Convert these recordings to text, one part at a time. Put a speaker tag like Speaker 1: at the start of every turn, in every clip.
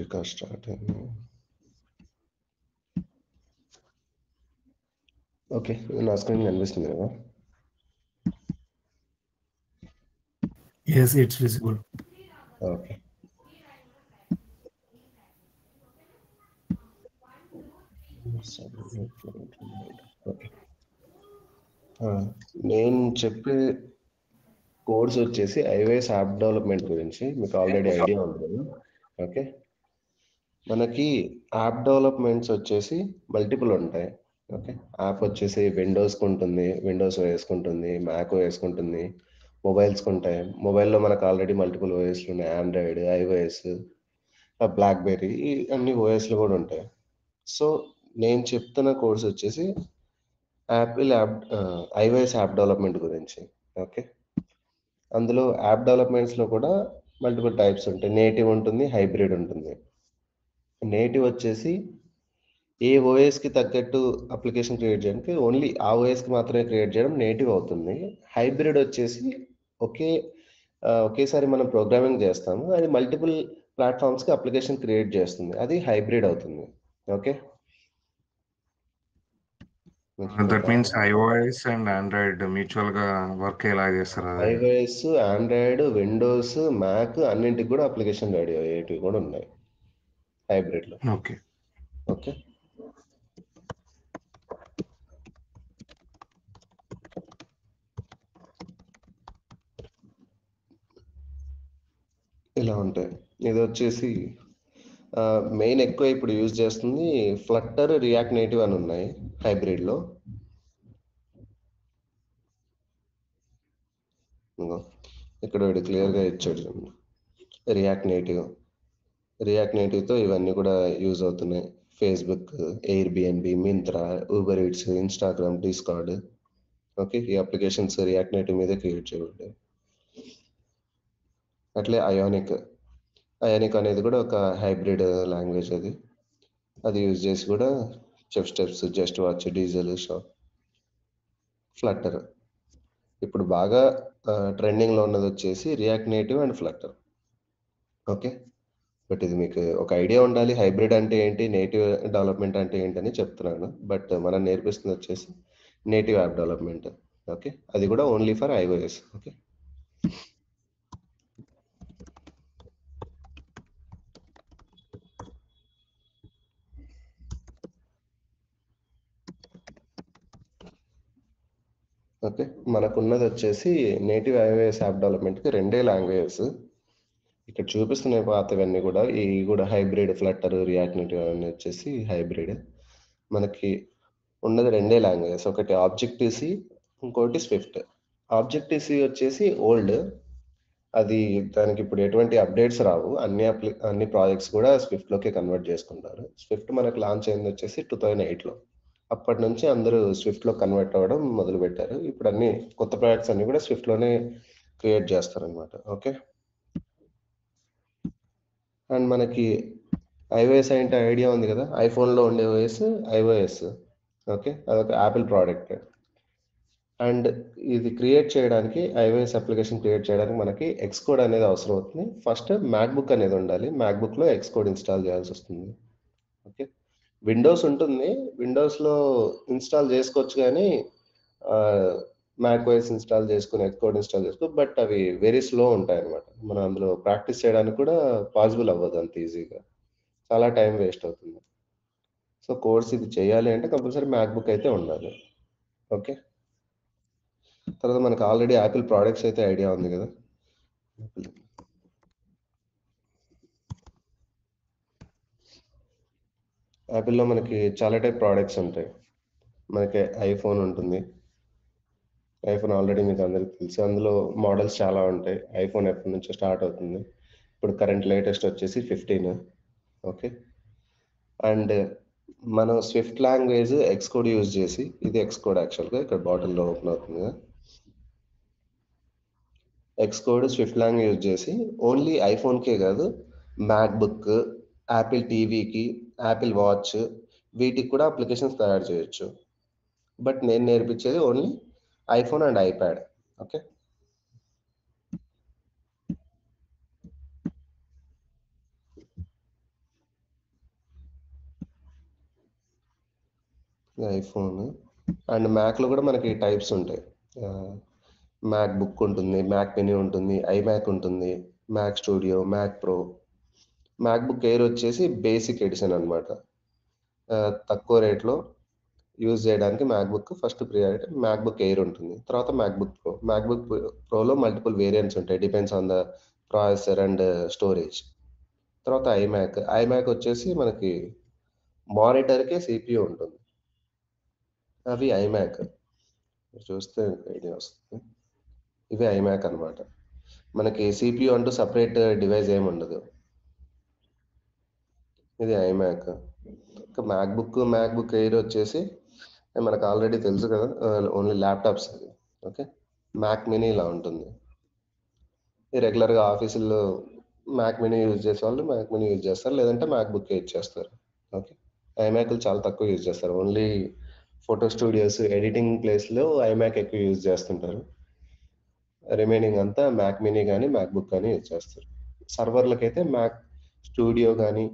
Speaker 1: Record start. Okay, నా screen కనిపిస్తుంది కదా?
Speaker 2: Yes, it's visible.
Speaker 1: Okay. Okay, నేను చెప్పే కోర్స్ వచ్చేసి iOS యాప్ డెవలప్మెంట్ గురించి. మీకు ఆల్రెడీ ఐడియా ఉంటుంది. ఓకే, మనకి యాప్ డెవలప్మెంట్స్ వచ్చేసి మల్టిపుల్ ఉంటాయి. ఓకే, యాప్ వచ్చేసి విండోస్కి ఉంటుంది, విండోస్ ఓఎస్కి మ్యాక్ ఓఎస్కి మొబైల్స్కి ఉంటాయి. మొబైల్లో మనకు ఆల్రెడీ మల్టిపుల్ ఓఎస్లు ఉన్నాయి, ఆండ్రాయిడ్, iOS, బ్లాక్బెర్రీ, అన్ని ఓఎస్లు కూడా ఉంటాయి. సో నేను చెప్తున్న కోర్స్ వచ్చేసి iOS యాప్ డెవలప్మెంట్ గురించి. ఓకే, అందులో యాప్ డెవలప్మెంట్స్లో కూడా మల్టిపుల్ టైప్స్ ఉంటాయి. నేటివ్ ఉంటుంది, హైబ్రిడ్ ఉంటుంది. నేటివ్ వచ్చేసి ఏ ఓఎస్కి తగ్గట్టు అప్లికేషన్ క్రియేట్ చేయడానికి ఓన్లీ ఆ ఓఎస్కి మాత్రమే క్రియేట్ చేయడం నేటివ్ అవుతుంది. హైబ్రిడ్ వచ్చేసి ఒకేసారి మనం ప్రోగ్రామింగ్ చేస్తాము, అది మల్టిపుల్ ప్లాట్ఫామ్స్కి అప్లికేషన్ క్రియేట్ చేస్తుంది, అది హైబ్రిడ్ అవుతుంది. Okay,
Speaker 2: That means iOS and Android mutual గా వర్క్ ఎలా చేస్తారు అది?
Speaker 1: iOS, ఆండ్రాయిడ్, విండోస్, మ్యాక్ అన్నింటికి కూడా అప్లికేషన్ రెడీ అయ్యేటివి కూడా ఉన్నాయి హైబ్రిడ్లో.
Speaker 2: ఓకే.
Speaker 1: ఓకే, ఇలా ఉంటాయి. ఇది వచ్చేసి మెయిన్ ఎక్కువ ఇప్పుడు యూజ్ చేస్తుంది ఫ్లట్టర్, రియాక్ట్ నేటివ్ అని ఉన్నాయి హైబ్రిడ్లో. ఇక్కడ వీడు క్లియర్గా ఇచ్చాడు చూడండి, రియాక్ట్ నేటివ్తో ఇవన్నీ కూడా యూజ్ అవుతున్నాయి. Facebook, Airbnb, Myntra, Uber eats, Instagram, discard. Okay, ఈ అప్లికేషన్స్ రియాక్ట్ నేటివ్ మీదే క్రియేట్ చేయబడ్డాయి. అట్లే అయానిక్ అనేది కూడా ఒక హైబ్రిడ్ లాంగ్వేజ్. అది యూజ్ చేసి కూడా chef steps, just watch, diesel, shop, Flutter. ఇప్పుడు బాగా ట్రెండింగ్లో ఉన్నది వచ్చేసి react native and Flutter. Okay, but ఇది మీకు ఒక ఐడియా ఉండాలి, హైబ్రిడ్ అంటే ఏంటి, నేటివ్ డెవలప్మెంట్ అంటే ఏంటని చెప్తున్నాను. బట్ మనం నేర్పిస్తుంది వచ్చేసి నేటివ్ యాప్ డెవలప్మెంట్. ఓకే, అది కూడా only for iOS. Okay, okay, మనకున్నది వచ్చేసి నేటివ్ iOS యాప్ డెవలప్మెంట్కి రెండే లాంగ్వేజెస్ ఇక్కడ చూపిస్తున్నాయి. పాతవన్నీ కూడా ఇవి కూడా హైబ్రిడ్, ఫ్లట్టర్, రియాక్ట్ నేటివ్ అవన్నీ వచ్చేసి హైబ్రిడ్. మనకి ఉన్నది రెండే లాంగ్వేజెస్, ఒకటి ఆబ్జెక్టివ్-సి, ఇంకోటి స్విఫ్ట్. ఆబ్జెక్టివ్-సి వచ్చేసి ఓల్డ్, అది దానికి ఇప్పుడు ఎటువంటి అప్డేట్స్ రావు. అన్ని ప్రాజెక్ట్స్ కూడా స్విఫ్ట్లోకి కన్వర్ట్ చేసుకుంటారు. స్విఫ్ట్ మనకు లాంచ్ అయింది వచ్చేసి 2008లో. అప్పటి నుంచి అందరూ స్విఫ్ట్లో కన్వర్ట్ అవ్వడం మొదలుపెట్టారు. ఇప్పుడు అన్ని కొత్త ప్రాజెక్ట్స్ అన్ని కూడా స్విఫ్ట్లోనే క్రియేట్ చేస్తారనమాట. ఓకే, అండ్ మనకి iOS అంటే ఐడియా ఉంది కదా, ఐఫోన్లో ఉండే ఓఎస్ iOS. ఓకే, అదొక యాపిల్ ప్రోడక్ట్. అండ్ ఇది క్రియేట్ చేయడానికి, iOS అప్లికేషన్ క్రియేట్ చేయడానికి మనకి ఎక్స్కోడ్ అనేది అవసరం అవుతుంది. ఫస్ట్ మ్యాక్బుక్ అనేది ఉండాలి, మ్యాక్బుక్లో ఎక్స్కోడ్ ఇన్స్టాల్ చేయాల్సి వస్తుంది. ఓకే, విండోస్ ఉంటుంది, విండోస్లో ఇన్స్టాల్ చేసుకోవచ్చు, కానీ మ్యాక్ ఓఎస్ ఇన్స్టాల్ చేసుకుని ఎక్స్కోడ్ ఇన్స్టాల్ చేసుకో, బట్ అవి వెరీ స్లో ఉంటాయి అనమాట. మనం అందులో ప్రాక్టీస్ చేయడానికి కూడా పాసిబుల్ అవ్వదు అంత ఈజీగా, చాలా టైం వేస్ట్ అవుతుంది. సో కోర్స్ ఇది చేయాలి అంటే కంపల్సరీ మ్యాక్బుక్ అయితే ఉండాలి. ఓకే, తర్వాత మనకు ఆల్రెడీ యాపిల్ ప్రోడక్ట్స్ అయితే ఐడియా ఉంది కదా. యాపిల్లో మనకి చాలా టైప్ ప్రోడక్ట్స్ ఉంటాయి. మనకి ఐఫోన్ ఉంటుంది, ఐఫోన్ ఆల్రెడీ మీకు అందరికి తెలుసు. అందులో మోడల్స్ చాలా ఉంటాయి. ఐఫోన్ ఎప్పటి నుంచో స్టార్ట్ అవుతుంది, ఇప్పుడు కరెంట్ లేటెస్ట్ వచ్చేసి 15. ఓకే, అండ్ మనం స్విఫ్ట్ లాంగ్వేజ్ ఎక్స్కోడ్ యూజ్ చేసి, ఇది ఎక్స్కోడ్ యాక్చువల్గా ఇక్కడ బాటిల్లో ఓపెన్ అవుతుంది కదా, ఎక్స్కోడ్ స్విఫ్ట్ లాంగ్వేజ్ యూజ్ చేసి ఓన్లీ ఐఫోన్కే కాదు, మ్యాక్బుక్, యాపిల్ టీవీకి, యాపిల్ వాచ్, వీటికి కూడా అప్లికేషన్స్ తయారు చేయొచ్చు. బట్ నేను నేర్పించేది only iPhone and iPad. Okay, iPhone and మ్యాక్లో కూడా మనకి టైప్స్ ఉంటాయి. మ్యాక్ బుక్ ఉంటుంది, మ్యాక్ మినీ ఉంటుంది, ఐమ్యాక్ ఉంటుంది, Mac Studio, Mac Pro. MacBook Air వచ్చేసి బేసిక్ ఎడిషన్ అనమాట. తక్కువ రేట్లో యూజ్ చేయడానికి MacBook first priority. MacBook Air ఉంటుంది, తర్వాత మ్యాక్బుక్ ప్రో. మ్యాక్బుక్ ప్రోలో మల్టిపుల్ వేరియంట్స్ ఉంటాయి, depends on the processor and storage. తర్వాత ఐమ్యాక్ వచ్చేసి మనకి మానిటర్కే సిపియూ ఉంటుంది. అవి ఐమ్యాక్ చూస్తే ఐడియా వస్తుంది. ఇవి ఐమ్యాక్ అనమాట. మనకి సిపియూ అంటూ సపరేట్ డివైస్ ఏమి ఉండదు. ఇది ఐమ్యాక్. ఇంకా మ్యాక్బుక్ ఎయిర్ వచ్చేసి మనకు ఆల్రెడీ తెలుసు కదా, only laptops. Okay, Mac mini ఇలా ఉంటుంది. రెగ్యులర్గా ఆఫీసుల్లో మ్యాక్ మినీ యూజ్ చేసే వాళ్ళు మ్యాక్ మినీ యూజ్ చేస్తారు, లేదంటే మ్యాక్బుక్ యూజ్ చేస్తారు. ఓకే, ఐమ్యాక్లు చాలా తక్కువ యూజ్ చేస్తారు. ఓన్లీ ఫోటో స్టూడియోస్, ఎడిటింగ్ ప్లేస్లో ఐమ్యాక్ ఎక్కువ యూజ్ చేస్తుంటారు. రిమైనింగ్ అంతా మ్యాక్ మినీ కానీ మ్యాక్బుక్ కానీ యూజ్ చేస్తారు. సర్వర్లకైతే మ్యాక్ స్టూడియో కానీ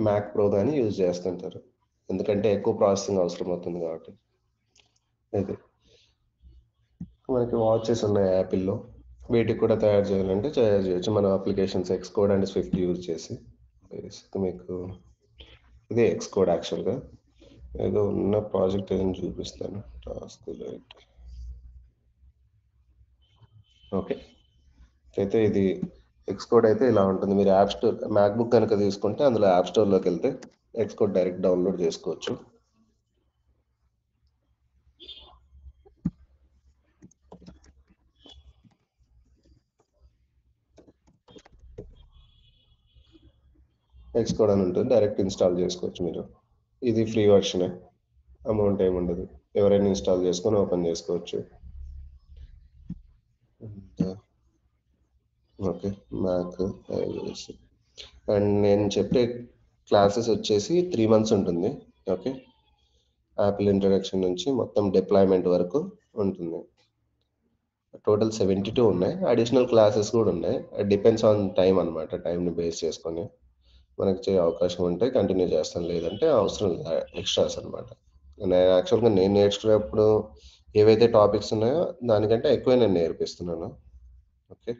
Speaker 1: మ్యాక్ ప్రో కానీ యూజ్ చేస్తుంటారు, ఎందుకంటే ఎక్కువ ప్రాసెసింగ్ అవసరం అవుతుంది కాబట్టి. ఇది మనకి వాచెస్ ఉన్నాయి యాపిల్లో, వీటికి కూడా తయారు చేయాలంటే తయారు చేయొచ్చు మన applications Xcode and Swift use చేసి. మీకు ఇదే ఎక్స్కోడ్ యాక్చువల్గా. ఏదో ఉన్న ప్రాజెక్ట్ ఏదైనా చూపిస్తాను టాస్క్. ఓకే, అయితే ఇది ఎక్స్కోడ్ అయితే ఇలా ఉంటుంది. మీరు యాప్ స్టోర్ మ్యాక్బుక్ కనుక తీసుకుంటే అందులో యాప్ స్టోర్లోకి వెళ్తే ఎక్స్కోడ్ డైరెక్ట్ డౌన్లోడ్ చేసుకోవచ్చు. ఎక్స్కోడ్ అని ఉంటుంది, డైరెక్ట్ ఇన్స్టాల్ చేసుకోవచ్చు మీరు. ఇది ఫ్రీ వర్షనే, అమౌంట్ ఏమి ఉండదు, ఎవరైనా ఇన్స్టాల్ చేసుకొని ఓపెన్ చేసుకోవచ్చు. Okay, Mac iOS. అండ్ నేను చెప్పే క్లాసెస్ వచ్చేసి 3 months ఉంటుంది. ఓకే, యాపిల్ ఇంట్రడక్షన్ నుంచి మొత్తం డిప్లాయ్మెంట్ వరకు ఉంటుంది. టోటల్ 72 ఉన్నాయి, అడిషనల్ క్లాసెస్ కూడా ఉన్నాయి. డిపెండ్స్ ఆన్ టైం అనమాట, టైంని బేస్ చేసుకొని మనకి చేయ అవకాశం ఉంటే కంటిన్యూ చేస్తాను, లేదంటే అవసరం లేదు, ఎక్స్ట్రాస్ అనమాట. నేను నేర్చుకునేప్పుడు ఏవైతే టాపిక్స్ ఉన్నాయో దానికంటే ఎక్కువ నేను నేర్పిస్తున్నాను. ఓకే,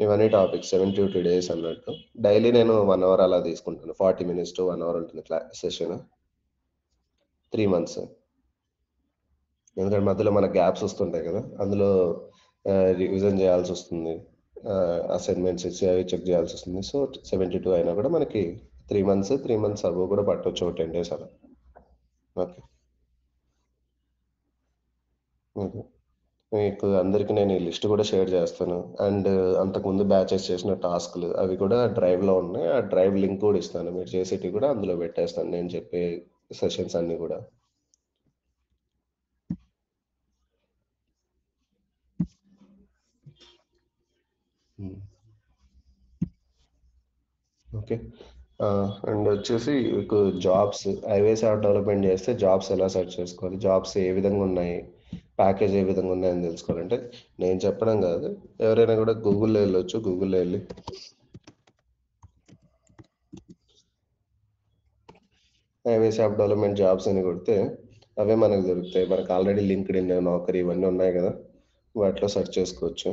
Speaker 1: ఇవన్నీ టాపిక్స్ 72 days అన్నట్టు. డైలీ నేను 1 hour అలా తీసుకుంటాను, 40 minutes to 1 hour ఉంటుంది సెషన్. 3 months. ఎందుకంటే మధ్యలో మన గ్యాప్స్ వస్తుంటాయి కదా, అందులో రివిజన్ చేయాల్సి వస్తుంది, అసైన్మెంట్స్ ఇచ్చి అవి చెక్ చేయాల్సి వస్తుంది. సో 72 అయినా కూడా మనకి 3 months అవ్వ కూడా పట్టవచ్చు, 10 days అలా. ఓకే, మీకు అందరికీ నేను ఈ లిస్ట్ కూడా షేర్ చేస్తాను. అండ్ అంతకుముందు బ్యాచెస్ చేసిన టాస్క్లు అవి కూడా డ్రైవ్లో ఉన్నాయి, ఆ డ్రైవ్ లింక్ కూడా ఇస్తాను, మీరు చేసేటివి కూడా అందులో పెట్టేస్తాను, నేను చెప్పే సెషన్స్ అన్నీ కూడా. ఓకే, అండ్ వచ్చేసి మీకు జాబ్స్, ఐవేస్ యాప్ డెవలప్మెంట్ చేస్తే జాబ్స్ ఎలా సెర్చ్ చేసుకోవాలి, జాబ్స్ ఏ విధంగా ఉన్నాయి, ప్యాకేజ్ ఏ విధంగా ఉన్నాయని తెలుసుకోవాలంటే నేను చెప్పడం కాదు, ఎవరైనా కూడా గూగుల్లో వెళ్ళొచ్చు. గూగుల్లో వెళ్ళి ఐవేస్ యాప్ డెవలప్మెంట్ జాబ్స్ అని కొడితే అవే మనకు దొరుకుతాయి. మనకు ఆల్రెడీ లింక్డ్ ఇన్, నౌకరీ ఇవన్నీ ఉన్నాయి కదా, వాటిలో సెర్చ్ చేసుకోవచ్చు.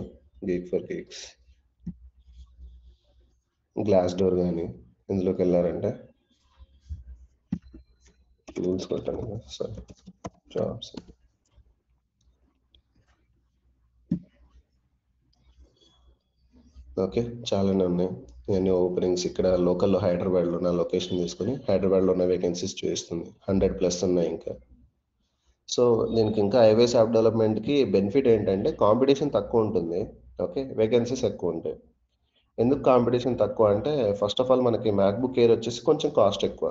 Speaker 1: Geek for Geeks, glass door కానీ ఇందులోకి వెళ్ళారంటే టూల్స్ కొట్టాను కదా, సారీ, జాబ్స్. ఓకే, చాలానే ఉన్నాయి ఇవన్నీ ఓపెనింగ్స్. ఇక్కడ లోకల్లో హైదరాబాద్లో ఉన్న లొకేషన్ తీసుకొని హైదరాబాద్లో ఉన్న వేకెన్సీస్ చూపిస్తుంది, 100+ ఉన్నాయి ఇంకా. సో దీనికి ఇంకా ఐవేస్ యాప్ డెవలప్మెంట్కి బెనిఫిట్ ఏంటంటే కాంపిటీషన్ తక్కువ ఉంటుంది. ఓకే, వేకెన్సీస్ ఎక్కువ ఉంటాయి. ఎందుకు కాంపిటీషన్ తక్కువ అంటే, ఫస్ట్ ఆఫ్ ఆల్ మనకి మ్యాక్బుక్ ఎయిర్ వచ్చేసి కొంచెం కాస్ట్ ఎక్కువ.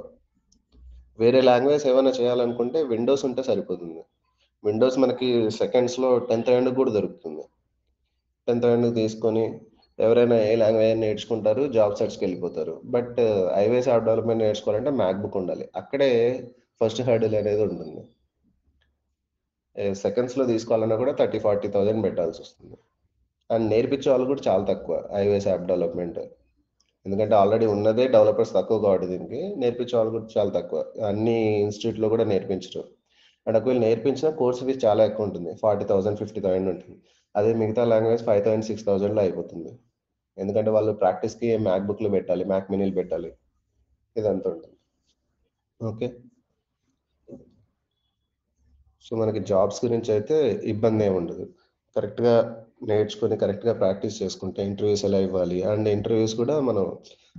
Speaker 1: వేరే లాంగ్వేజ్ ఏమైనా చేయాలనుకుంటే విండోస్ ఉంటే సరిపోతుంది. విండోస్ మనకి సెకండ్స్లో 10th round కూడా దొరుకుతుంది. 10th round తీసుకొని ఎవరైనా ఏ లాంగ్వేజ్ నేర్చుకుంటారు, జాబ్ సెర్చ్కి వెళ్ళిపోతారు. బట్ ఐవేస్ యాప్ డెవలప్మెంట్ నేర్చుకోవాలంటే మ్యాక్బుక్ ఉండాలి, అక్కడే ఫస్ట్ హర్డిల్ అనేది ఉంటుంది. సెకండ్స్లో తీసుకోవాలన్నా కూడా 30,000-40,000 పెట్టాల్సి వస్తుంది. అండ్ నేర్పించే వాళ్ళు కూడా చాలా తక్కువ ఐవేస్ యాప్ డెవలప్మెంట్. ఎందుకంటే ఆల్రెడీ ఉన్నదే డెవలపర్స్ తక్కువ కాబట్టి దీనికి నేర్పించే వాళ్ళు కూడా చాలా తక్కువ. అన్ని ఇన్స్టిట్యూట్లో కూడా నేర్పించరు. అండ్ ఒకవేళ నేర్పించిన కోర్స్ ఫీజు చాలా ఎక్కువ ఉంటుంది, 40,000 50,000 ఉంటుంది. అదే మిగతా లాంగ్వేజ్ 5,000 6,000లో అయిపోతుంది. ఎందుకంటే వాళ్ళు ప్రాక్టీస్కి మ్యాక్ బుక్లు పెట్టాలి, మ్యాక్ మినీలు పెట్టాలి, ఇదంతా ఉంటుంది. ఓకే, సో మనకి జాబ్స్ గురించి అయితే ఇబ్బంది ఏమి ఉండదు. కరెక్ట్గా నేర్చుకొని కరెక్ట్గా ప్రాక్టీస్ చేసుకుంటే ఇంటర్వ్యూస్ ఎలా ఇవ్వాలి, అండ్ ఇంటర్వ్యూస్ కూడా మనం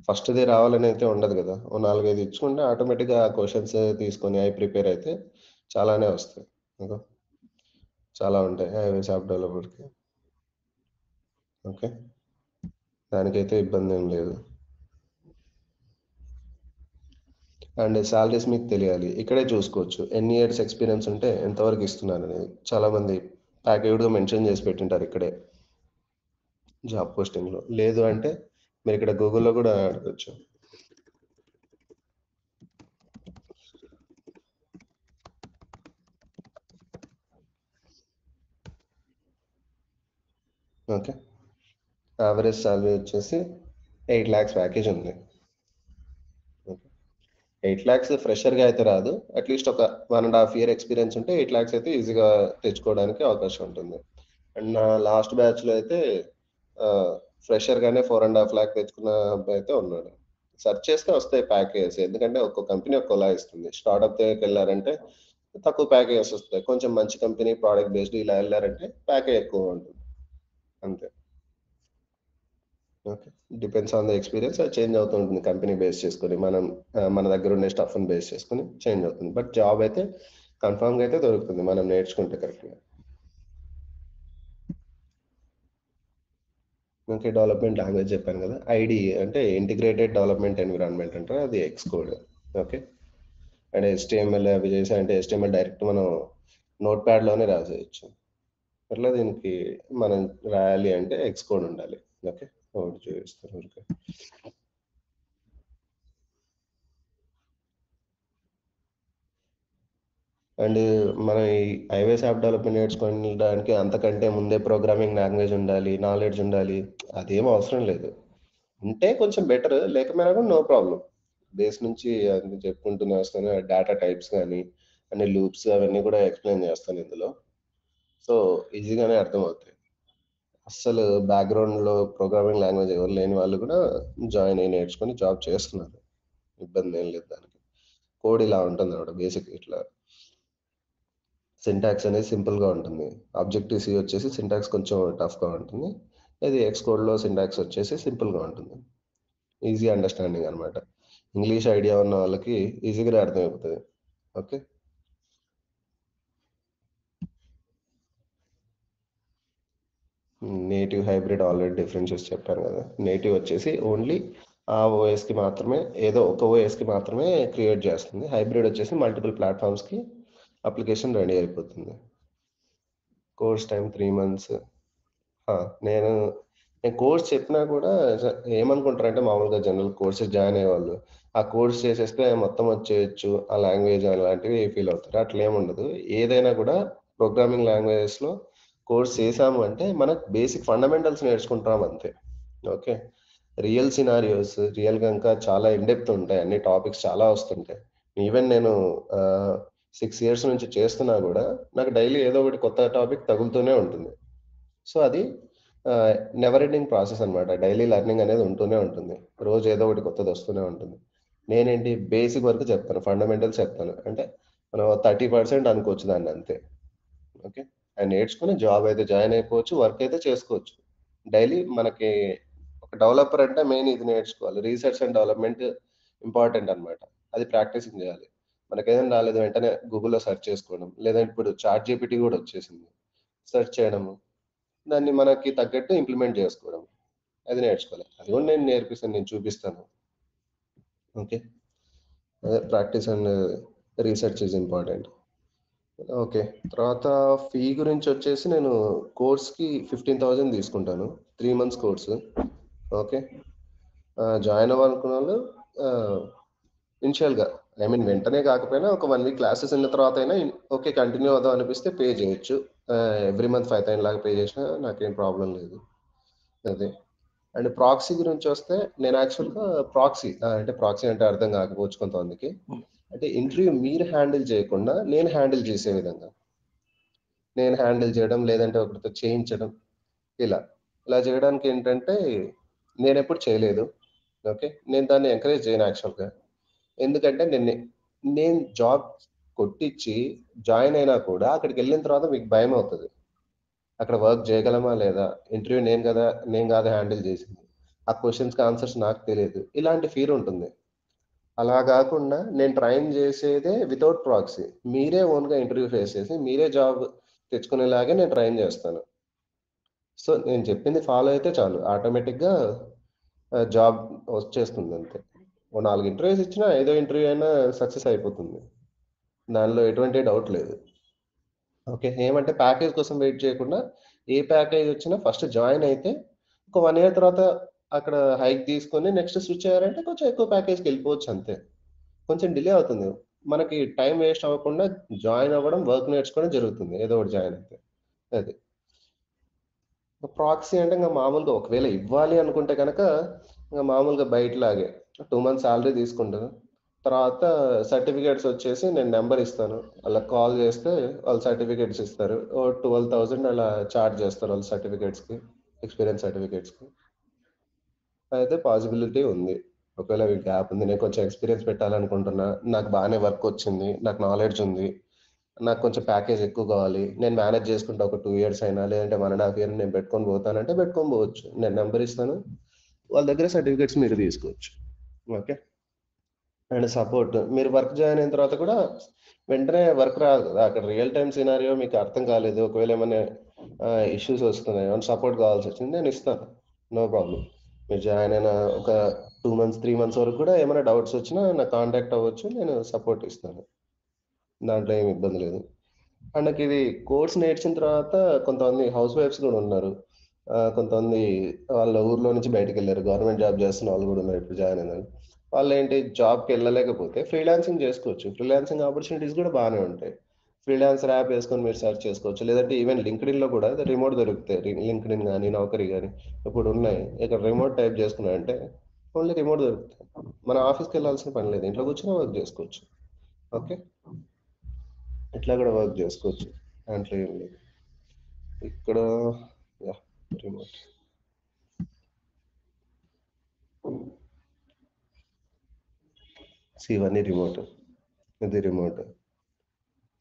Speaker 1: ఫస్ట్దే రావాలని అయితే ఉండదు కదా. ఓ 4-5 ఇచ్చుకుంటే ఆటోమేటిక్గా ఆ క్వశ్చన్స్ తీసుకొని అవి ప్రిపేర్ అయితే చాలానే వస్తాయి. ఇంకా చాలా ఉంటాయి ఐఓఎస్ యాప్ డెవలపర్కి. ఓకే, దానికైతే ఇబ్బంది ఏం లేదు. అండ్ శాలరీస్ మీకు తెలియాలి, ఇక్కడే చూసుకోవచ్చు ఎన్ని ఇయర్స్ ఎక్స్పీరియన్స్ ఉంటే ఎంతవరకు ఇస్తున్నారు అనేది. చాలామంది ప్యాకేజ్గా మెన్షన్ చేసి పెట్టింటారు ఇక్కడే జాబ్ పోస్టింగ్లో. లేదు అంటే మీరు ఇక్కడ గూగుల్లో కూడా అడగచ్చు. ఓకే, యావరేజ్ శాలరీ వచ్చేసి 8 lakhs ప్యాకేజ్ ఉంది. 8 lakhs ఫ్రెషర్గా అయితే రాదు, అట్లీస్ట్ ఒక 1.5 year ఎక్స్పీరియన్స్ ఉంటే 8 lakhs అయితే ఈజీగా తెచ్చుకోవడానికి అవకాశం ఉంటుంది. అండ్ నా లాస్ట్ బ్యాచ్లో అయితే ఫ్రెషర్గానే 4.5 lakh తెచ్చుకున్న అబ్బాయి అయితే ఉన్నాడు. సెర్చ్ చేస్తే వస్తాయి ప్యాకేజెస్, ఎందుకంటే ఒక్కొక్క కంపెనీ ఒక్కోలా ఇస్తుంది. స్టార్ట్అప్ దగ్గరికి వెళ్ళారంటే తక్కువ ప్యాకేజెస్ వస్తాయి, కొంచెం మంచి కంపెనీ ప్రోడక్ట్ బేస్డ్ ఇలా వెళ్ళారంటే ప్యాకేజ్ ఎక్కువ ఉంటుంది, అంతే. Okay, depends on the experience, అది చేంజ్ అవుతూ ఉంటుంది కంపెనీ బేస్ చేసుకొని. మనం మన దగ్గర ఉండే స్టఫ్ని బేస్ చేసుకొని చేంజ్ అవుతుంది. బట్ జాబ్ అయితే కన్ఫామ్గా అయితే దొరుకుతుంది మనం నేర్చుకుంటే కరెక్ట్గా. ఓకే, డెవలప్మెంట్ లాంగ్వేజ్ చెప్పాను కదా, ఐడి అంటే ఇంటిగ్రేటెడ్ డెవలప్మెంట్ ఎన్విరాన్మెంట్ అంటారు, అది ఎక్స్కోడ్. ఓకే, అండ్ HTML అవి చేసి అంటే HTML డైరెక్ట్ మనం నోట్ ప్యాడ్లోనే రాసేయచ్చు. అట్లా దీనికి మనం రాయాలి అంటే ఎక్స్కోడ్ ఉండాలి. ఓకే, ఒకటి చూపిస్తారు ఊరికే. అండ్ మన ఈ ఐఓఎస్ యాప్ డెవలప్మెంట్ నేర్చుకోవడానికి అంతకంటే ముందే ప్రోగ్రామింగ్ లాంగ్వేజ్ ఉండాలి, నాలెడ్జ్ ఉండాలి, అదేం అవసరం లేదు. ఉంటే కొంచెం బెటర్, లేకపోయినా కూడా నో ప్రాబ్లం. బేస్ నుంచి అన్ని చెప్పుకుంటూనే వస్తాను, డేటా టైప్స్ కానీ అన్ని లూప్స్ అవన్నీ కూడా ఎక్స్ప్లెయిన్ చేస్తాను ఇందులో. సో ఈజీగానే అర్థమవుతాయి. అస్సలు బ్యాక్గ్రౌండ్లో ప్రోగ్రామింగ్ లాంగ్వేజ్ ఎవరు లేని వాళ్ళు కూడా జాయిన్ అయ్యి నేర్చుకొని జాబ్ చేస్తున్నారు, ఇబ్బంది ఏం లేదు దానికి. కోడ్ ఇలా ఉంటుంది అన్నమాట బేసిక్. ఇట్లా సింటాక్స్ అనేది సింపుల్గా ఉంటుంది. ఆబ్జెక్టివ్ సి వచ్చేసి సింటాక్స్ కొంచెం టఫ్గా ఉంటుంది. ఇది ఎక్స్ కోడ్లో సింటాక్స్ వచ్చేసి సింపుల్గా ఉంటుంది, ఈజీ అండర్స్టాండింగ్ అనమాట. ఇంగ్లీష్ ఐడియా ఉన్న వాళ్ళకి ఈజీగానే అర్థమైపోతుంది. ఓకే, నేటివ్ హైబ్రిడ్ ఆల్రెడీ డిఫరెన్షియస్ చెప్పాను కదా. నేటివ్ వచ్చేసి ఓన్లీ ఆ ఓఎస్కి మాత్రమే, ఏదో ఒక ఓఎస్కి మాత్రమే క్రియేట్ చేస్తుంది. హైబ్రిడ్ వచ్చేసి మల్టిపుల్ ప్లాట్ఫామ్స్కి అప్లికేషన్ రెడీ అయిపోతుంది. Course time 3 months. నేను నేను కోర్స్ చెప్పినా కూడా ఏమనుకుంటారంటే మామూలుగా జనరల్ కోర్సెస్ జాయిన్ అయ్యేవాళ్ళు ఆ కోర్స్ చేసేస్తే మొత్తం వచ్చేయచ్చు ఆ లాంగ్వేజ్ అలాంటివి ఫీల్ అవుతారు. అట్లా ఏముండదు. ఏదైనా కూడా ప్రోగ్రామింగ్ లాంగ్వేజెస్లో కోర్స్ చేసాము అంటే మనకు బేసిక్ ఫండమెంటల్స్ నేర్చుకుంటాం అంతే. ఓకే, రియల్ సినారియోస్ రియల్గా ఇంకా చాలా ఇన్డెప్త్ ఉంటాయి, అన్ని టాపిక్స్ చాలా వస్తుంటాయి. ఈవెన్ నేను 6 years నుంచి చేస్తున్నా కూడా నాకు డైలీ ఏదో ఒకటి కొత్త టాపిక్ తగులుతూనే ఉంటుంది. సో అది నెవర్ ఎండింగ్ ప్రాసెస్ అనమాట. డైలీ లెర్నింగ్ అనేది ఉంటూనే ఉంటుంది, రోజు ఏదో ఒకటి కొత్తది వస్తూనే ఉంటుంది. నేనేంటి బేసిక్ వరకు చెప్తాను, ఫండమెంటల్స్ చెప్తాను, అంటే మనం 30% అనుకోవచ్చు దాన్ని, అంతే. ఓకే, అది నేర్చుకుని జాబ్ అయితే జాయిన్ అయిపోవచ్చు, వర్క్ అయితే చేసుకోవచ్చు. డైలీ మనకి ఒక డెవలపర్ అంటే మెయిన్ ఇది నేర్చుకోవాలి, రీసెర్చ్ అండ్ డెవలప్మెంట్ ఇంపార్టెంట్ అనమాట. అది ప్రాక్టీసింగ్ చేయాలి. మనకి ఏదైనా రాలేదు వెంటనే గూగుల్లో సెర్చ్ చేసుకోవడం, లేదా ఇప్పుడు చాట్ జీపీటీ కూడా వచ్చేసింది, సెర్చ్ చేయడము, దాన్ని మనకి తగ్గట్టు ఇంప్లిమెంట్ చేసుకోవడం, అది నేర్చుకోవాలి. అది కూడా నేను నేర్పిస్తాను, నేను చూపిస్తాను. ఓకే, అదే practice and research is important. Okay, తర్వాత ఫీ గురించి వచ్చేసి నేను కోర్స్కి 15,000 తీసుకుంటాను, 3 months కోర్సు. ఓకే, జాయిన్ అవ్వాలనుకున్న వాళ్ళు ఇనిషియల్గా, ఐ మీన్ వెంటనే కాకపోయినా ఒక 1 week క్లాసెస్ అయిన తర్వాత అయినా ఓకే కంటిన్యూ అవుదాం అనిపిస్తే పే చేయొచ్చు. ఎవ్రీ మంత్ 5,000 లాగా పే చేసినా నాకేం ప్రాబ్లం లేదు. అదే అండ్ ప్రాక్సీ గురించి వస్తే నేను యాక్చువల్గా ప్రాక్సీ అంటే అర్థం కాకపోవచ్చు కొంతమందికి. అంటే ఇంటర్వ్యూ మీరు హ్యాండిల్ చేయకుండా నేను హ్యాండిల్ చేసే విధంగా, నేను హ్యాండిల్ చేయడం లేదంటే ఒకరితో చేయించడం, ఇలా చేయడానికి ఏంటంటే నేను ఎప్పుడు చేయలేదు. ఓకే, నేను దాన్ని ఎంకరేజ్ చేయను యాక్చువల్గా. ఎందుకంటే నేను జాబ్ కొట్టించి జాయిన్ అయినా కూడా అక్కడికి వెళ్ళిన తర్వాత మీకు భయం అవుతుంది, అక్కడ వర్క్ చేయగలమా లేదా, ఇంటర్వ్యూ నేను కాదు హ్యాండిల్ చేసింది, ఆ క్వశ్చన్స్కి ఆన్సర్స్ నాకు తెలియదు, ఇలాంటి ఫీర్ ఉంటుంది. అలా కాకుండా నేను ట్రైన్ చేసేదే వితౌట్ ప్రాక్సీ, మీరే ఓన్గా ఇంటర్వ్యూ ఫేస్ చేసి మీరే జాబ్ తెచ్చుకునేలాగే నేను ట్రైన్ చేస్తాను. సో నేను చెప్పింది ఫాలో అయితే చాలు, ఆటోమేటిక్గా జాబ్ వచ్చేస్తుంది అంతే. ఓ 4 ఇంటర్వ్యూస్ ఇచ్చినా 5వ ఇంటర్వ్యూ అయినా సక్సెస్ అయిపోతుంది, దానిలో ఎటువంటి డౌట్ లేదు. ఓకే, ఏమంటే ప్యాకేజ్ కోసం వెయిట్ చేయకుండా ఏ ప్యాకేజ్ వచ్చినా ఫస్ట్ జాయిన్ అయితే ఒక 1 ఇయర్ తర్వాత అక్కడ హైక్ తీసుకొని నెక్స్ట్ స్విచ్ అయ్యారంటే కొంచెం ఎక్కువ ప్యాకేజ్కి వెళ్ళిపోవచ్చు అంతే. కొంచెం డిలే అవుతుంది, మనకి టైం వేస్ట్ అవ్వకుండా జాయిన్ అవ్వడం, వర్క్ నేర్చుకోవడం జరుగుతుంది ఏదో ఒకటి జాయిన్ అయితే. అది ప్రాక్సీ అంటే ఇంకా మామూలుగా ఒకవేళ ఇవ్వాలి అనుకుంటే కనుక ఇంకా మామూలుగా బయటలాగే 2 మంత్స్ శాలరీ తీసుకుంటాను, తర్వాత సర్టిఫికేట్స్ వచ్చేసి నేను నెంబర్ ఇస్తాను, వాళ్ళకి కాల్ చేస్తే వాళ్ళు సర్టిఫికేట్స్ ఇస్తారు. ఓ 12,000 అలా ఛార్జ్ చేస్తారు వాళ్ళు సర్టిఫికేట్స్కి, ఎక్స్పీరియన్స్ సర్టిఫికేట్స్కి. అయితే పాసిబిలిటీ ఉంది, ఒకవేళ గ్యాప్ ఉంది, నేను కొంచెం ఎక్స్పీరియన్స్ పెట్టాలనుకుంటున్నా, నాకు బాగానే వర్క్ వచ్చింది, నాకు నాలెడ్జ్ ఉంది, నాకు కొంచెం ప్యాకేజ్ ఎక్కువ కావాలి, నేను మేనేజ్ చేసుకుంటా ఒక 2 ఇయర్స్ అయినా లేదంటే 1.5 ఇయర్ నేను పెట్టుకొని పోతానంటే పెట్టుకొని పోవచ్చు, నేను నెంబర్ ఇస్తాను, వాళ్ళ దగ్గర సర్టిఫికేట్స్ మీరు తీసుకోవచ్చు. ఓకే, అండ్ సపోర్ట్, మీరు వర్క్ జాయిన్ అయిన తర్వాత కూడా వెంటనే వర్క్ రాదు కదా, అక్కడ రియల్ టైమ్ సినారియో మీకు అర్థం కాలేదు, ఒకవేళ ఏమైనా ఇష్యూస్ వస్తున్నాయి, ఏమైనా సపోర్ట్ కావాల్సి వచ్చింది, నేను ఇస్తాను, నో ప్రాబ్లం. మీరు జాయిన్ అయిన ఒక 2 మంత్స్ 3 మంత్స్ వరకు కూడా ఏమైనా డౌట్స్ వచ్చినా నాకు కాంటాక్ట్ అవ్వచ్చు, నేను సపోర్ట్ ఇస్తాను, దాంట్లో ఏమి ఇబ్బంది లేదు. అండ్ నాకు ఇది కోర్స్ నేర్చిన తర్వాత కొంతమంది హౌస్ వైఫ్స్ కూడా ఉన్నారు, కొంతమంది వాళ్ళ ఊర్లో నుంచి బయటకు వెళ్ళారు, గవర్నమెంట్ జాబ్ చేస్తున్న వాళ్ళు కూడా ఉన్నారు ఇప్పుడు జాయిన్ అయినారు. వాళ్ళు ఏంటి, జాబ్కి వెళ్ళలేకపోతే ఫ్రీలాన్సింగ్ చేసుకోవచ్చు, ఫ్రీలాన్సింగ్ ఆపర్చునిటీస్ కూడా బాగానే ఉంటాయి. ఫ్రీలాన్సర్ యాప్ వేసుకొని మీరు సెర్చ్ చేసుకోవచ్చు, లేదంటే ఈవెన్ లింక్డ్ఇన్లో కూడా రిమోట్ దొరుకుతాయి, లింక్డ్ఇన్ కానీ నౌకరీ కానీ ఇప్పుడు ఉన్నాయి, ఇక్కడ రిమోట్ టైప్ చేసుకున్నారంటే ఓన్లీ రిమోట్ దొరుకుతాయి, మన ఆఫీస్కి వెళ్ళాల్సిన పని లేదు, ఇంట్లో కూర్చొని వర్క్ చేసుకోవచ్చు. ఓకే, ఇట్లా కూడా వర్క్ చేసుకోవచ్చు, దాంట్లో ఏం లేదు. ఇక్కడ యా రిమోట్, ఇవన్నీ రిమోట్, ఇది remote.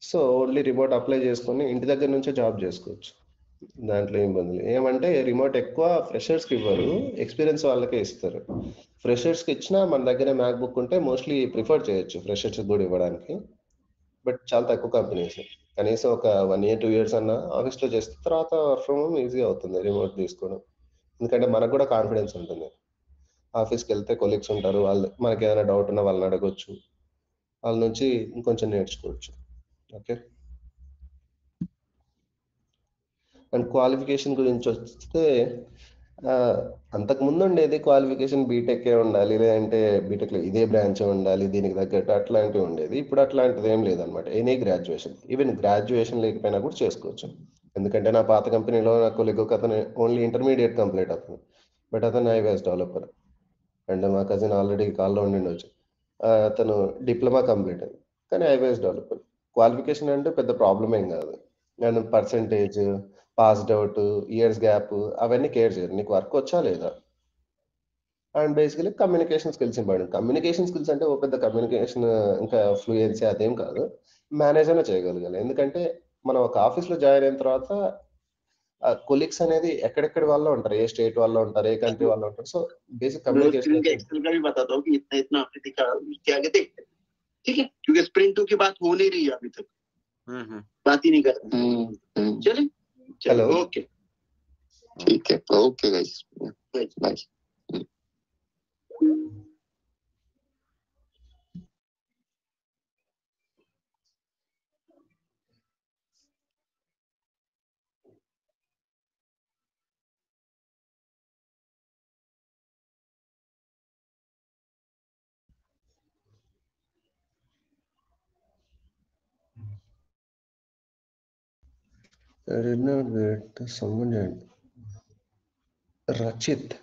Speaker 1: So only remote apply చేసుకొని ఇంటి దగ్గర నుంచే జాబ్ చేసుకోవచ్చు, దాంట్లో ఏం ఇబ్బంది లేదు. ఏమంటే రిమోట్ ఎక్కువ ఫ్రెషర్స్కి ఇవ్వరు, ఎక్స్పీరియన్స్ వాళ్ళకే ఇస్తారు. ఫ్రెషర్స్కి ఇచ్చినా మన దగ్గర మ్యాక్ బుక్ ఉంటే మోస్ట్లీ ప్రిఫర్ చేయొచ్చు ఫ్రెషర్స్కి కూడా ఇవ్వడానికి, బట్ చాలా తక్కువ కంపెనీస్, కనీసం ఒక 1 ఇయర్ 2 ఇయర్స్ అన్న ఆఫీస్లో చేస్తే తర్వాత వర్క్ ఫ్రమ్ హోమ్ ఈజీగా అవుతుంది రిమోట్ తీసుకోవడం, ఎందుకంటే మనకు కూడా కాన్ఫిడెన్స్ ఉంటుంది, ఆఫీస్కి వెళ్తే కొలీగ్స్ ఉంటారు, వాళ్ళు మనకి ఏదైనా డౌట్ ఉన్నా వాళ్ళని అడగొచ్చు, వాళ్ళ నుంచి ఇంకొంచెం నేర్చుకోవచ్చు. ఓకే, అండ్ క్వాలిఫికేషన్ గురించి వస్తే ఆ, అంతకుముందు ఉండేది క్వాలిఫికేషన్ బీటెక్ ఉండాలి, లేదంటే బీటెక్లో ఇదే బ్రాంచ్ ఉండాలి దీనికి తగ్గట్టు అట్లాంటివి ఉండేది, ఇప్పుడు అట్లాంటిది ఏం లేదనమాట, ఎనీ గ్రాడ్యుయేషన్, ఈవెన్ గ్రాడ్యుయేషన్ లేకపోయినా కూడా చేసుకోవచ్చు. ఎందుకంటే నా పాత కంపెనీలో నా కొలీగ్ ఒక అతను ఓన్లీ ఇంటర్మీడియట్ కంప్లీట్ అవుతుంది, బట్ అతను ఐవేస్ డెవలపర్, అండ్ మా కజిన్ ఆల్రెడీ కాల్లో ఉండిండొచ్చు, అతను డిప్లొమా కంప్లీట్ అయింది కానీ ఐవేస్ డెవలపర్. క్వాలిఫికేషన్ అంటే పెద్ద ప్రాబ్లం ఏం కాదు, నేను percentage, passed out, years gap అవన్నీ కేర్ చేయరు, నీకు వర్క్ వచ్చా లేదా. And basically communication skills important, communication skills అంటే ఓ పెద్ద కమ్యూనికేషన్ ఇంకా ఫ్లూయెన్సీ అదేం కాదు, మేనేజ్ అయినా చేయగలగాలి, ఎందుకంటే మనం ఒక ఆఫీస్లో జాయిన్ అయిన తర్వాత కొలీగ్స్ అనేది ఎక్కడెక్కడి వాళ్ళు ఉంటారు, ఏ స్టేట్ వాళ్ళు ఉంటారు, ఏ కంట్రీ వాళ్ళు ఉంటారు, సో బేసిక్ కమ్యూనికేషన్
Speaker 3: एक्सेल का भी बताता हूँ कि इतना इतना आपने दिखा, उसके आगे देखते हैं, ठीक है, क्योंकि स्प्रिंट 2 की बात हो नहीं रही है अभी तक, बात ही नहीं कर रहे, चले
Speaker 1: हेलो,
Speaker 3: ओके ठीक है, okay guys, bye.
Speaker 1: I did not get someone named Rachit.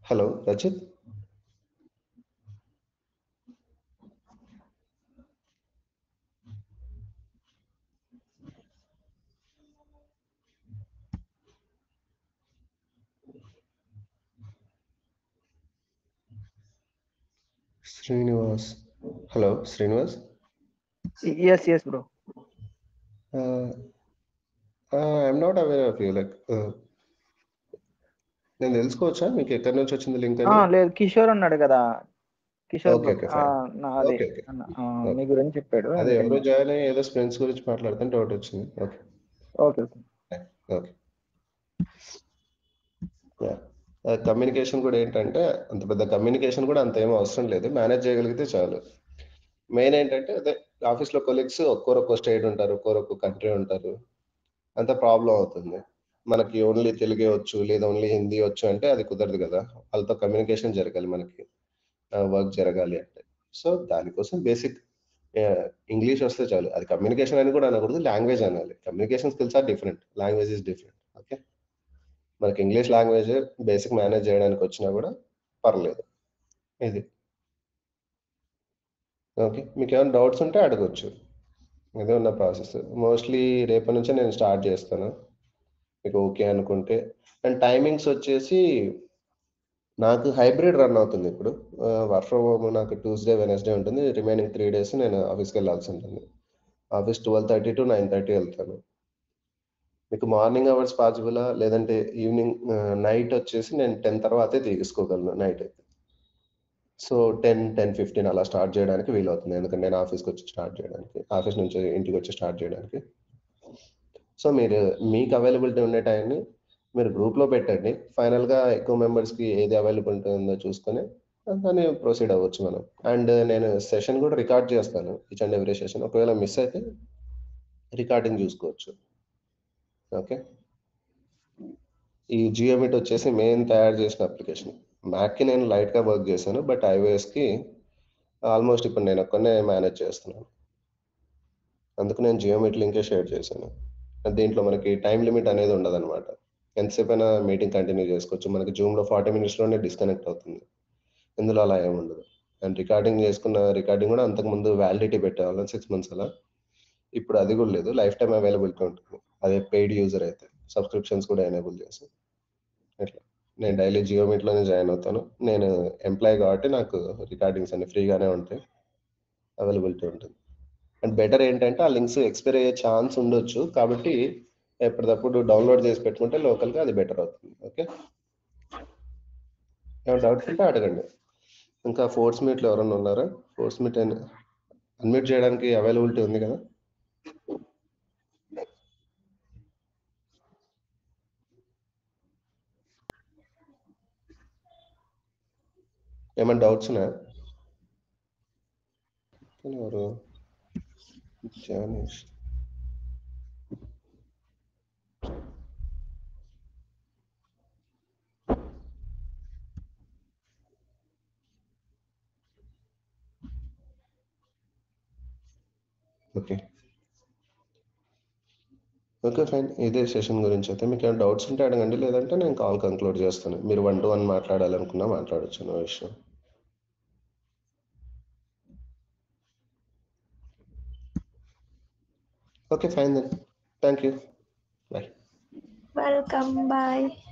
Speaker 1: Hello Rachit. Srinivas. Hello Srinivas.
Speaker 4: yes bro.
Speaker 1: I'm not aware of you. Like నేను తెలుసుకోవచ్చా మీకు ఎక్కడి నుంచి వచ్చింది లింక్ అని?
Speaker 4: లేదు కిషోర్ అన్నాడు కదా, కిషోర్
Speaker 1: ఓకే ఓకే ఫైన్.
Speaker 4: అదే
Speaker 1: ఓకే ఓకే
Speaker 4: మీ గురించి చెప్పాడు.
Speaker 1: అదే ఎవరో జాయిన్ అయ్యి ఏదో ఫ్రెండ్స్ గురించి మాట్లాడుతుంటే డౌట్ వచ్చింది. Okay
Speaker 4: okay
Speaker 1: okay. కమ్యూనికేషన్ కూడా ఏంటంటే అంత పెద్ద కమ్యూనికేషన్ కూడా అంత ఏం అవసరం లేదు, మేనేజ్ చేయగలిగితే చాలు. మెయిన్ ఏంటంటే అదే ఆఫీస్లో కొలీగ్స్ ఒక్కొక్క స్టేట్ ఉంటారు, ఒక్కొక్క కంట్రీ ఉంటారు, అంత ప్రాబ్లం అవుతుంది. మనకి ఓన్లీ తెలుగే వచ్చు లేదా ఓన్లీ హిందీ వచ్చు అంటే అది కుదరదు కదా, వాళ్ళతో కమ్యూనికేషన్ జరగాలి, మనకి వర్క్ జరగాలి అంటే. సో దానికోసం బేసిక్ ఇంగ్లీష్ వస్తే చాలు. అది కమ్యూనికేషన్ అని కూడా అనకూడదు, లాంగ్వేజ్ అనాలి. Communication skills are different, language is different. Okay, మనకి ఇంగ్లీష్ లాంగ్వేజ్ బేసిక్ మేనేజ్ చేయడానికి వచ్చినా కూడా పర్లేదు. ఇది ఓకే. మీకు ఏమైనా డౌట్స్ ఉంటే అడగొచ్చు. ఇదే ఉన్న ప్రాసెస్. మోస్ట్లీ రేపటి నుంచే నేను స్టార్ట్ చేస్తాను, మీకు ఓకే అనుకుంటే. అండ్ టైమింగ్స్ వచ్చేసి నాకు హైబ్రిడ్ రన్ అవుతుంది ఇప్పుడు. వర్క్ ఫ్రమ్ హోమ్ నాకు ట్యూస్డే వెనస్డే ఉంటుంది, రిమైనింగ్ 3 days నేను ఆఫీస్కి వెళ్ళాల్సి ఉంటుంది. ఆఫీస్ 12:30 to 9:30 వెళ్తాను. మీకు మార్నింగ్ అవర్స్ పాసిబులా లేదంటే ఈవినింగ్ నైట్ వచ్చేసి నేను 10 తర్వాతే తీసుకోగలను నైట్ అయితే. సో 10-10:15 అలా స్టార్ట్ చేయడానికి వీలవుతుంది, ఎందుకంటే నేను ఆఫీస్కి వచ్చి స్టార్ట్ చేయడానికి, ఆఫీస్ నుంచి ఇంటికి వచ్చి స్టార్ట్ చేయడానికి. సో మీరు మీకు అవైలబిలిటీ ఉండే టైంని మీరు గ్రూప్లో పెట్టండి. ఫైనల్గా ఎక్కువ మెంబర్స్కి ఏది అవైలబిలిటీ ఉందో చూసుకొని దాన్ని ప్రొసీడ్ అవ్వచ్చు మనం. అండ్ నేను సెషన్ కూడా రికార్డ్ చేస్తాను, ఈచ్ అండ్ ఎవ్రీ సెషన్. ఒకవేళ మిస్ అయితే రికార్డింగ్ చూసుకోవచ్చు. ఓకే, ఈ జియోమీట్ వచ్చేసి మెయిన్ తయారు చేసిన అప్లికేషన్. మ్యాక్కి నేను లైట్గా వర్క్ చేశాను, బట్ ఐఓఎస్కి ఆల్మోస్ట్ ఇప్పుడు నేను ఒక్కనే మేనేజ్ చేస్తున్నాను. అందుకు నేను జియోమీట్ లింకే షేర్ చేశాను. దీంట్లో మనకి టైం లిమిట్ అనేది ఉండదు అనమాట, ఎంతసేపు అయినా మీటింగ్ కంటిన్యూ చేసుకోవచ్చు. మనకి జూమ్లో 40 minutesలోనే డిస్కనెక్ట్ అవుతుంది, ఇందులో అలా ఏమి ఉండదు. అండ్ రికార్డింగ్ చేసుకున్న రికార్డింగ్ కూడా అంతకుముందు వ్యాలిడిటీ పెట్టేవాళ్ళం 6 months అలా, ఇప్పుడు అది కూడా లేదు, లైఫ్ టైం అవైలబిలిటీ ఉంటుంది. అదే పెయిడ్ యూజర్ అయితే సబ్స్క్రిప్షన్స్ కూడా ఎనేబుల్ చేసి ఇట్లా. నేను డైలీ జియోమీట్లోనే జాయిన్ అవుతాను. నేను ఎంప్లాయ్ కాబట్టి నాకు రికార్డింగ్స్ అన్ని ఫ్రీగానే ఉంటాయి, అవైలబిలిటీ ఉంటుంది. అండ్ బెటర్ ఏంటంటే ఆ లింక్స్ ఎక్స్పైర్ అయ్యే ఛాన్స్ ఉండొచ్చు, కాబట్టి ఎప్పటికప్పుడు డౌన్లోడ్ చేసి పెట్టుకుంటే లోకల్గా అది బెటర్ అవుతుంది. ఓకే, ఏమైనా డౌట్స్ ఉంటే అడగండి. ఇంకా ఫోర్స్ మీట్లో ఎవరైనా ఉన్నారా? ఫోర్స్ మీట్ అన్మ్యూట్ చేయడానికి అవైలబిలిటీ ఉంది కదా? ఏమైనా డౌట్స్ ఉన్నాయా? ఎవరు? జానేష్. Okay okay fine. ఇదే సెషన్ గురించి అయితే మీకు ఏమైనా డౌట్స్ ఉంటే అడగండి, లేదంటే నేను కాల్ కంక్లూడ్ చేస్తాను. మీరు 1-to-1 మాట్లాడాలనుకున్నా మాట్లాడచ్చు, no issue. Okay fine then, thank you, bye.
Speaker 5: Welcome, bye.